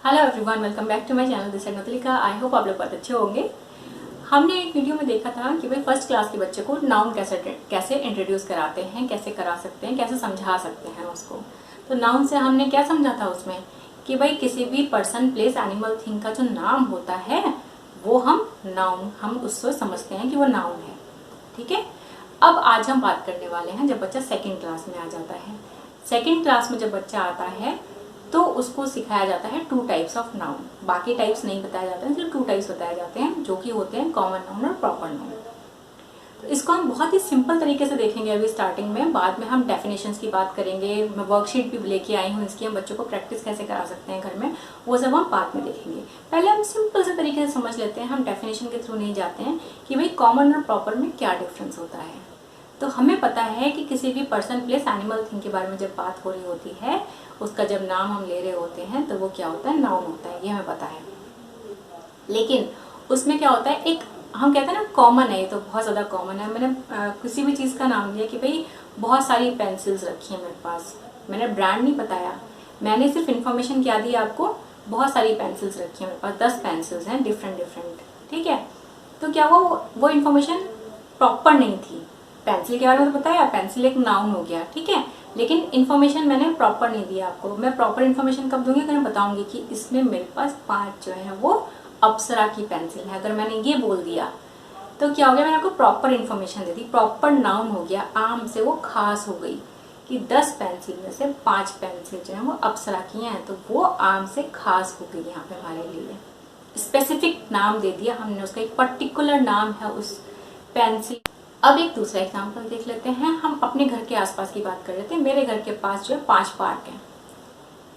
Hello everyone, welcome back to my channel. This is Natlika. I hope आप लोग बहुत अच्छे होंगे। हमने एक वीडियो में देखा था कि भाई फर्स्ट क्लास के बच्चे को नाउन कैसे इंट्रोड्यूस कराते हैं, कैसे करा सकते हैं, कैसे समझा सकते हैं उसको। तो नाउन से हमने क्या समझा था उसमें कि भाई किसी भी पर्सन, प्लेस, एनिमल, थिंग का जो नाम होता है वो हम उससे समझते हैं कि वो नाउन है। ठीक है। अब आज हम बात करने वाले हैं जब बच्चा सेकेंड क्लास में आ जाता है। सेकेंड क्लास में जब बच्चा आता है तो उसको सिखाया जाता है 2 टाइप्स ऑफ नाउन। बाकी टाइप्स नहीं बताया जाता है, सिर्फ 2 टाइप्स बताए जाते हैं जो कि होते हैं कॉमन नाउन और प्रॉपर नाउन। तो इसको हम बहुत ही सिंपल तरीके से देखेंगे अभी स्टार्टिंग में। बाद में हम डेफिनेशंस की बात करेंगे। मैं वर्कशीट भी लेके आई हूँ इसकी, हम बच्चों को प्रैक्टिस कैसे करा सकते हैं घर में, वो सब हम बाद में देखेंगे। पहले हम सिंपल से तरीके से समझ लेते हैं, हम डेफिनेशन के थ्रू नहीं जाते हैं कि भाई कॉमन और प्रॉपर में क्या डिफरेंस होता है। तो हमें पता है कि किसी भी पर्सन, प्लेस, एनिमल, थिंग के बारे में जब बात हो रही होती है, उसका जब नाम हम ले रहे होते हैं तो वो क्या होता है, नाउन होता है। ये हमें पता है। लेकिन उसमें क्या होता है, एक हम कहते हैं ना कॉमन है, ये तो बहुत ज़्यादा कॉमन है। मैंने किसी भी चीज़ का नाम लिया कि भाई बहुत सारी पेंसिल्स रखी हैं मेरे पास, मैंने ब्रांड नहीं बताया, मैंने सिर्फ इन्फॉर्मेशन क्या दी आपको, बहुत सारी पेंसिल्स रखी हैं मेरे पास, 10 पेंसिल्स हैं डिफरेंट। ठीक है। तो क्या वो इन्फॉर्मेशन प्रॉपर नहीं थी। पेंसिल के बारे में तो बताया, पेंसिल एक नाउन हो गया, ठीक है, लेकिन इन्फॉर्मेशन मैंने प्रॉपर नहीं दिया आपको। मैं प्रॉपर इन्फॉर्मेशन कब दूंगी, अगर मैं बताऊंगी कि इसमें मेरे पास 5 जो है वो अप्सरा की पेंसिल है। अगर मैंने ये बोल दिया तो क्या हो गया, मैंने आपको प्रॉपर इन्फॉर्मेशन दे दी, प्रॉपर नाउन हो गया, आम से वो खास हो गई कि 10 पेंसिल में से 5 पेंसिल जो है वो अप्सरा की हैं, तो वो आम से खास हो गई। यहाँ पे हमारे लिए स्पेसिफिक नाम दे दिया हमने, उसका एक पर्टिकुलर नाम है उस पेंसिल। अब एक दूसरा एग्जाम्पल देख लेते हैं। हम अपने घर के आसपास की बात कर लेते हैं। मेरे घर के पास जो है 5 पार्क हैं,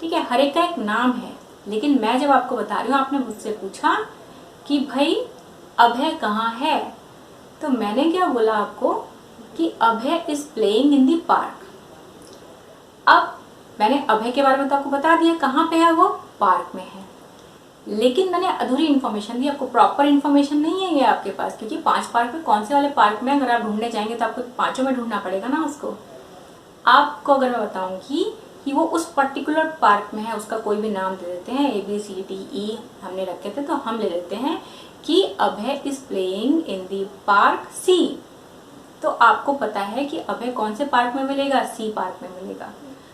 ठीक है, हर एक का एक नाम है। लेकिन मैं जब आपको बता रही हूँ, आपने मुझसे पूछा कि भाई अभय कहाँ है, तो मैंने क्या बोला आपको कि Abhay is playing in the park. अब मैंने अभय के बारे में तो आपको बता दिया, कहाँ पे है वो, पार्क में है। लेकिन मैंने अधूरी इन्फॉर्मेशन दी आपको, प्रॉपर इन्फॉर्मेशन नहीं है ये आपके पास, क्योंकि 5 पार्क में कौन से वाले पार्क में अगर आप ढूंढने जाएंगे तो आपको 5 में ढूंढना पड़ेगा ना उसको। आपको अगर मैं बताऊंगी कि वो उस पर्टिकुलर पार्क में है, उसका कोई भी नाम दे देते हैं, ABCDE हमने रखे थे, तो हम ले लेते हैं कि Abhay is playing in the park C। तो आपको पता है कि अभय कौन से पार्क में मिलेगा, C पार्क में मिलेगा।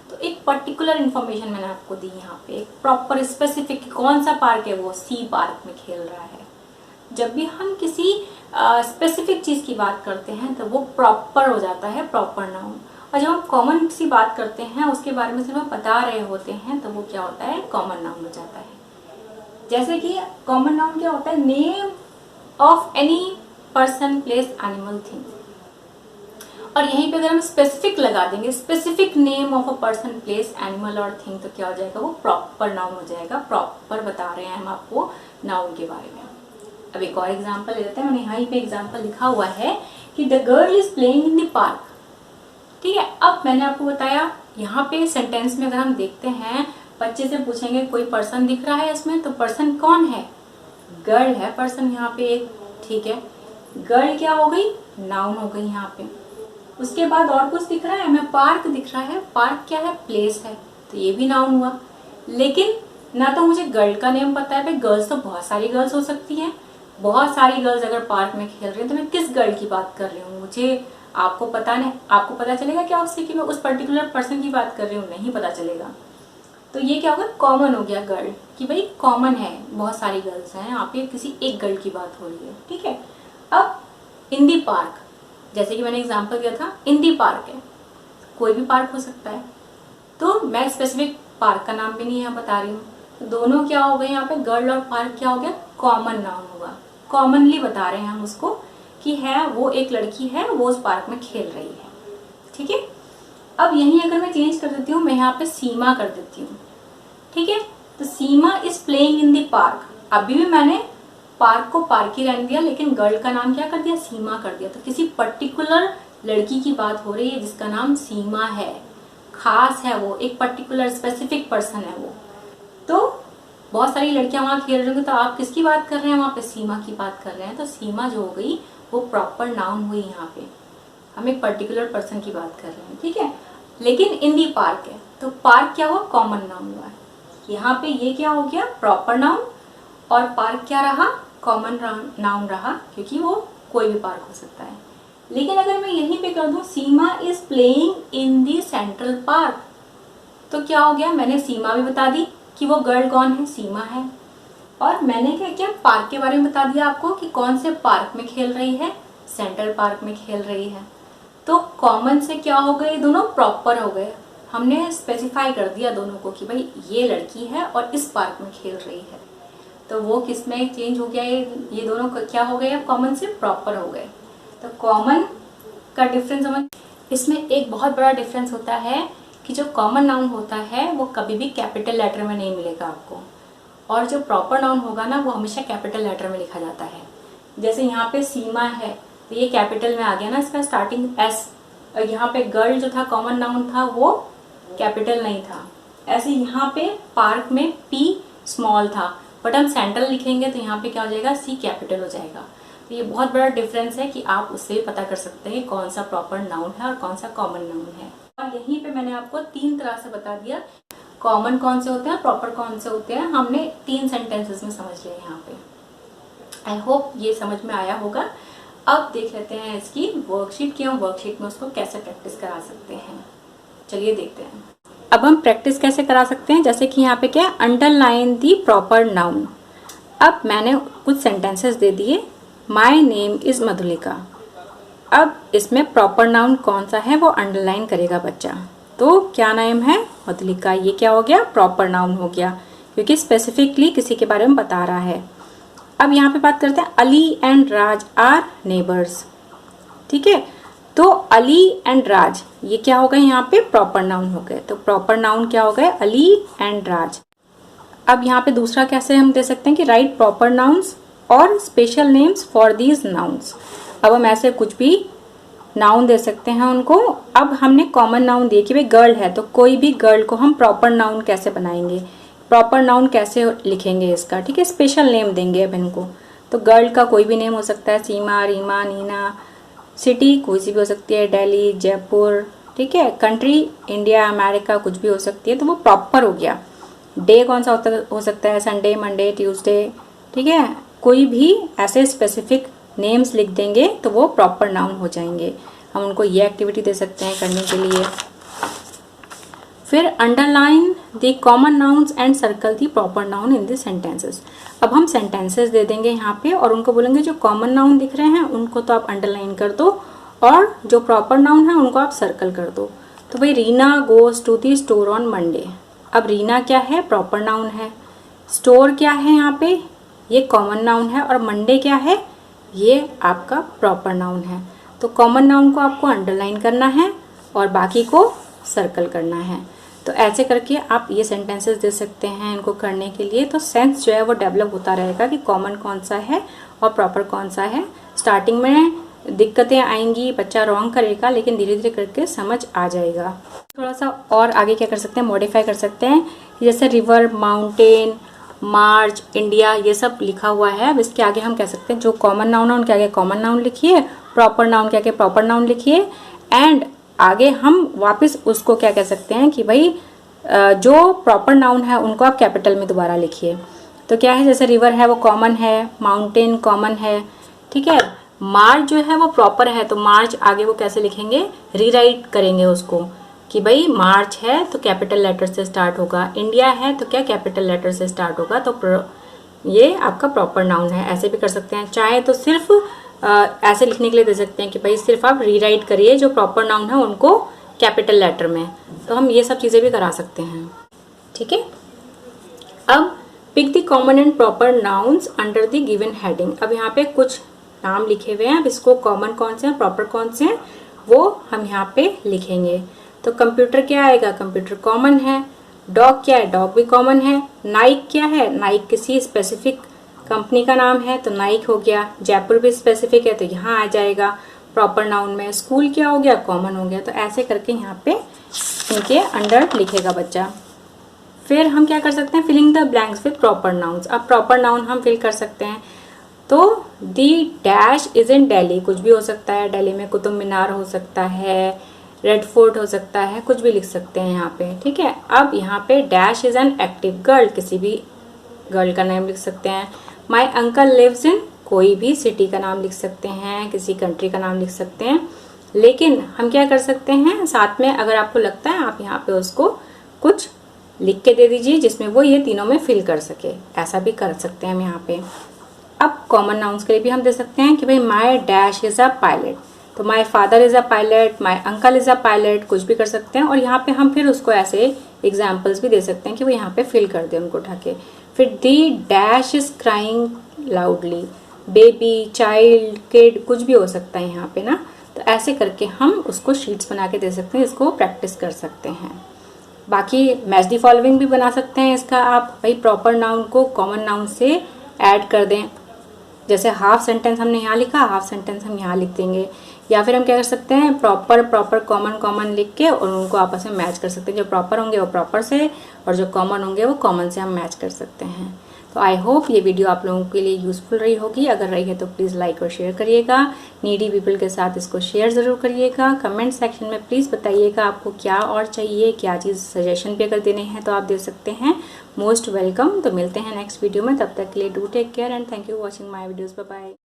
तो एक पर्टिकुलर इन्फॉर्मेशन मैंने आपको दी यहाँ पे, एक प्रॉपर स्पेसिफिक कौन सा पार्क है, वो C पार्क में खेल रहा है। जब भी हम किसी स्पेसिफिक चीज की बात करते हैं तो वो प्रॉपर हो जाता है, प्रॉपर नाउन। और जब हम कॉमन सी बात करते हैं, उसके बारे में सिर्फ हम बता रहे होते हैं, तो वो क्या होता है, कॉमन नाउन हो जाता है। जैसे कि कॉमन नाउन क्या होता है, name of any person, place, animal, thing. और यहीं पे अगर हम स्पेसिफिक लगा देंगे, specific name of a person, place, animal और थिंग, तो क्या हो जाएगा, वो प्रॉपर नाउन हो जाएगा। प्रॉपर बता रहे हैं हम आपको नाउन के बारे में। अब एक और एग्जांपल ले लेते हैं। मैंने यहाँ पे एग्जांपल लिखा हुआ है कि the girl is playing in the park. ठीक है। अब मैंने आपको बताया, यहाँ पे सेंटेंस में अगर हम देखते हैं, बच्चे से पूछेंगे कोई पर्सन दिख रहा है इसमें, तो पर्सन कौन है, गर्ल है पर्सन यहाँ पे एक, ठीक है। गर्ल क्या हो गई, नाउन हो गई यहाँ पे। उसके बाद और कुछ दिख रहा है हमें, पार्क दिख रहा है, पार्क क्या है, प्लेस है, तो ये भी नाउन हुआ। लेकिन ना तो मुझे गर्ल का नेम पता है, भाई गर्ल्स तो बहुत सारी गर्ल्स हो सकती हैं, बहुत सारी गर्ल्स अगर पार्क में खेल रही हैं, तो मैं किस गर्ल की बात कर रही हूँ, मुझे आपको पता नहीं, आपको पता चलेगा क्या उससे कि मैं उस पर्टिकुलर पर्सन की बात कर रही हूँ, नहीं पता चलेगा। तो ये क्या होगा, कॉमन हो गया गर्ल, कि भाई कॉमन है, बहुत सारी गर्ल्स हैं, यहाँ पे किसी एक गर्ल की बात हो रही है, ठीक है। अब इन दी पार्क, जैसे कि मैंने एग्जांपल दिया था, इन दी पार्क है, कोई भी पार्क हो सकता है, तो मैं स्पेसिफिक पार्क का नाम भी नहीं यहाँ बता रही हूँ। तो दोनों क्या हो गए यहाँ पे, गर्ल और पार्क क्या हो गया, कॉमन नाउन हुआ। कॉमनली बता रहे हैं हम उसको कि है वो एक लड़की है, वो उस पार्क में खेल रही है, ठीक है। अब यहीं अगर मैं चेंज कर देती हूँ, मैं यहाँ पे सीमा कर देती हूँ, ठीक है। तो Seema is playing in the park. अभी भी मैंने पार्क को पार्क ही रहने दिया, लेकिन गर्ल का नाम क्या कर दिया, सीमा कर दिया। तो किसी पर्टिकुलर लड़की की बात हो रही है जिसका नाम सीमा है, खास है, वो एक पर्टिकुलर स्पेसिफिक पर्सन है वो। तो बहुत सारी लड़कियां वहां खेल रही होंगी, तो आप किसकी बात कर रहे हैं, वहां पे सीमा की बात कर रहे हैं। तो सीमा जो हो गई वो प्रॉपर नाउन हुई, यहाँ पे हम एक पर्टिकुलर पर्सन की बात कर रहे हैं, ठीक है। लेकिन इन दी पार्क है, तो पार्क क्या हुआ, कॉमन नाउन हुआ है। यहाँ पे ये क्या हो गया, प्रॉपर नाउन, और पार्क क्या रहा, कॉमन नाउन रहा, क्योंकि वो कोई भी पार्क हो सकता है। लेकिन अगर मैं यहीं पे कर दूं Seema is playing in the central park, तो क्या हो गया, मैंने सीमा भी बता दी कि वो गर्ल कौन है, सीमा है, और मैंने क्या किया, पार्क के बारे में बता दिया आपको कि कौन से पार्क में खेल रही है, सेंट्रल पार्क में खेल रही है। तो कॉमन से क्या हो गए, दोनों प्रॉपर हो गए, हमने स्पेसिफाई कर दिया दोनों को कि भाई ये लड़की है और इस पार्क में खेल रही है। तो वो किस में चेंज हो गया, ये दोनों क्या हो गए, कॉमन से प्रॉपर हो गए। तो कॉमन का डिफरेंस समझ, इसमें एक बहुत बड़ा डिफरेंस होता है कि जो कॉमन नाउन होता है वो कभी भी कैपिटल लेटर में नहीं मिलेगा आपको, और जो प्रॉपर नाउन होगा ना वो हमेशा कैपिटल लेटर में लिखा जाता है। जैसे यहाँ पे सीमा है तो ये कैपिटल में आ गया ना, इसका स्टार्टिंग एस, और यहाँ पे गर्ल जो था कॉमन नाउन था वो कैपिटल नहीं था। ऐसे यहाँ पे पार्क में पी स्मॉल था, बट हम सेंट्रल लिखेंगे तो यहाँ पे क्या हो जाएगा, सी कैपिटल हो जाएगा। तो ये बहुत बड़ा डिफरेंस है कि आप उससे भी पता कर सकते हैं कौन सा प्रॉपर नाउन है और कौन सा कॉमन नाउन है। और यहीं पे मैंने आपको 3 तरह से बता दिया, कॉमन कौन से होते हैं, प्रॉपर कौन से होते हैं, हमने 3 सेंटेंसेस में समझ लिया यहाँ पे। आई होप ये समझ में आया होगा। अब देख लेते हैं इसकी वर्कशीट की, हम वर्कशीट में उसको कैसे प्रैक्टिस करा सकते हैं। चलिए देखते हैं। अब हम प्रैक्टिस कैसे करा सकते हैं, जैसे कि यहाँ पे क्या, अंडरलाइन दी प्रॉपर नाउन। अब मैंने कुछ सेंटेंसेस दे दिए, माई नेम इज मधुलिका। अब इसमें प्रॉपर नाउन कौन सा है वो अंडरलाइन करेगा बच्चा। तो क्या नाम है, मधुलिका, ये क्या हो गया, प्रॉपर नाउन हो गया, क्योंकि स्पेसिफिकली किसी के बारे में बता रहा है। अब यहाँ पे बात करते हैं, Ali and Raj are neighbours. ठीक है, तो अली एंड राज ये क्या हो गए, यहाँ पे प्रॉपर नाउन हो गए। तो प्रॉपर नाउन क्या हो गए, अली एंड राज। अब यहाँ पे दूसरा कैसे हम दे सकते हैं कि राइट प्रॉपर नाउन्स और special names for these nouns. अब हम ऐसे कुछ भी नाउन दे सकते हैं उनको। अब हमने कॉमन नाउन दिए कि भाई गर्ल है, तो कोई भी गर्ल को हम प्रॉपर नाउन कैसे बनाएंगे, प्रॉपर नाउन कैसे लिखेंगे इसका, ठीक है, स्पेशल नेम देंगे अब इनको। तो गर्ल का कोई भी नेम हो सकता है, सीमा, रीमा, नीना। सिटी कोई सी भी हो सकती है, दिल्ली, जयपुर, ठीक है। कंट्री इंडिया, अमेरिका, कुछ भी हो सकती है, तो वो प्रॉपर हो गया। डे कौन सा हो सकता है, संडे, मंडे, ट्यूसडे, ठीक है। कोई भी ऐसे स्पेसिफिक नेम्स लिख देंगे तो वो प्रॉपर नाउन हो जाएंगे। हम उनको ये एक्टिविटी दे सकते हैं करने के लिए। फिर underline the common nouns and circle the proper noun in the sentences. अब हम सेंटेंसेस दे देंगे यहाँ पे और उनको बोलेंगे जो कॉमन नाउन दिख रहे हैं उनको तो आप अंडरलाइन कर दो और जो प्रॉपर नाउन है उनको आप सर्कल कर दो। तो भाई Reena goes to the store on Monday. अब रीना क्या है, प्रॉपर नाउन है। स्टोर क्या है यहाँ पे, ये कॉमन नाउन है। और मंडे क्या है, ये आपका प्रॉपर नाउन है। तो कॉमन नाउन को आपको अंडरलाइन करना है और बाकी को सर्कल करना है। तो ऐसे करके आप ये सेंटेंसेस दे सकते हैं इनको करने के लिए। तो सेंस जो है वो डेवलप होता रहेगा कि कॉमन कौन सा है और प्रॉपर कौन सा है। स्टार्टिंग में दिक्कतें आएंगी, बच्चा रॉन्ग करेगा, लेकिन धीरे धीरे करके समझ आ जाएगा। थोड़ा सा और आगे क्या कर सकते हैं, मॉडिफाई कर सकते हैं। जैसे रिवर, माउंटेन, मार्च, इंडिया, ये सब लिखा हुआ है। अब इसके आगे हम कह सकते हैं जो कॉमन नाउन है उनके आगे कॉमन नाउन लिखिए, प्रॉपर नाउन के आगे प्रॉपर नाउन लिखिए, एंड आगे हम वापस उसको क्या कह सकते हैं कि भाई जो प्रॉपर नाउन है उनको आप कैपिटल में दोबारा लिखिए। तो क्या है, जैसे रिवर है वो कॉमन है, माउंटेन कॉमन है, ठीक है। मार्च जो है वो प्रॉपर है, तो मार्च आगे वो कैसे लिखेंगे, रीराइट करेंगे उसको कि भाई मार्च है तो कैपिटल लेटर से स्टार्ट होगा, इंडिया है तो क्या कैपिटल लेटर से स्टार्ट होगा, तो ये आपका प्रॉपर नाउन है। ऐसे भी कर सकते हैं। चाहे तो सिर्फ ऐसे लिखने के लिए दे सकते हैं कि भाई सिर्फ आप रीराइट करिए जो प्रॉपर नाउन है उनको कैपिटल लेटर में। तो हम ये सब चीज़ें भी करा सकते हैं, ठीक है। अब pick the common and proper nouns under the given heading. अब यहाँ पे कुछ नाम लिखे हुए हैं, अब इसको कॉमन कौन से हैं, प्रॉपर कौन से हैं, वो हम यहाँ पे लिखेंगे। तो कंप्यूटर क्या आएगा, कंप्यूटर कॉमन है। डॉग क्या है, डॉग भी कॉमन है। नाइक क्या है, नाइक किसी स्पेसिफिक कंपनी का नाम है तो नाइक हो गया। जयपुर भी स्पेसिफिक है तो यहाँ आ जाएगा प्रॉपर नाउन में। स्कूल क्या हो गया, कॉमन हो गया। तो ऐसे करके यहाँ पे इनके अंडर लिखेगा बच्चा। फिर हम क्या कर सकते हैं, filling the blanks with proper nouns. अब प्रॉपर नाउन हम फिल कर सकते हैं। तो the dash is in Delhi, कुछ भी हो सकता है। दिल्ली में कुतुब मीनार हो सकता है, रेड फोर्ट हो सकता है, कुछ भी लिख सकते हैं यहाँ पे, ठीक है। अब यहाँ पे dash is an active girl, किसी भी गर्ल का नाम लिख सकते हैं। माई अंकल लिव्स इन, कोई भी सिटी का नाम लिख सकते हैं, किसी कंट्री का नाम लिख सकते हैं। लेकिन हम क्या कर सकते हैं, साथ में अगर आपको लगता है आप यहाँ पे उसको कुछ लिख के दे दीजिए जिसमें वो ये तीनों में फिल कर सके, ऐसा भी कर सकते हैं हम यहाँ पे। अब कॉमन नाउन्स के लिए भी हम दे सकते हैं कि भाई my dash is a pilot, तो my father is a pilot, my uncle is a pilot, कुछ भी कर सकते हैं। और यहाँ पे हम फिर उसको ऐसे एग्जाम्पल्स भी दे सकते हैं कि वो यहाँ पे फिल कर दे उनको उठा के। फिर दी dash is crying loudly, baby, child, kid, कुछ भी हो सकता है यहाँ पे ना। तो ऐसे करके हम उसको शीट्स बना के दे सकते हैं, इसको प्रैक्टिस कर सकते हैं। बाकी मैच दी फॉलोइंग भी बना सकते हैं इसका आप, भाई प्रॉपर नाउन को कॉमन नाउन से ऐड कर दें। जैसे हाफ सेंटेंस हमने यहाँ लिखा, हाफ सेंटेंस हम यहाँ लिख देंगे। या फिर हम क्या कर सकते हैं, प्रॉपर कॉमन लिख के और उनको आपस में मैच कर सकते हैं। जो प्रॉपर होंगे वो प्रॉपर से और जो कॉमन होंगे वो कॉमन से हम मैच कर सकते हैं। तो आई होप ये वीडियो आप लोगों के लिए यूज़फुल रही होगी। अगर रही है तो प्लीज़ लाइक और शेयर करिएगा। नीडी पीपल के साथ इसको शेयर ज़रूर करिएगा। कमेंट सेक्शन में प्लीज़ बताइएगा आपको क्या और चाहिए, क्या चीज़ सजेशन भी अगर देने हैं तो आप दे सकते हैं। Most welcome. तो मिलते हैं नेक्स्ट वीडियो में, तब तक के लिए do take care and thank you watching my videos. Bye bye.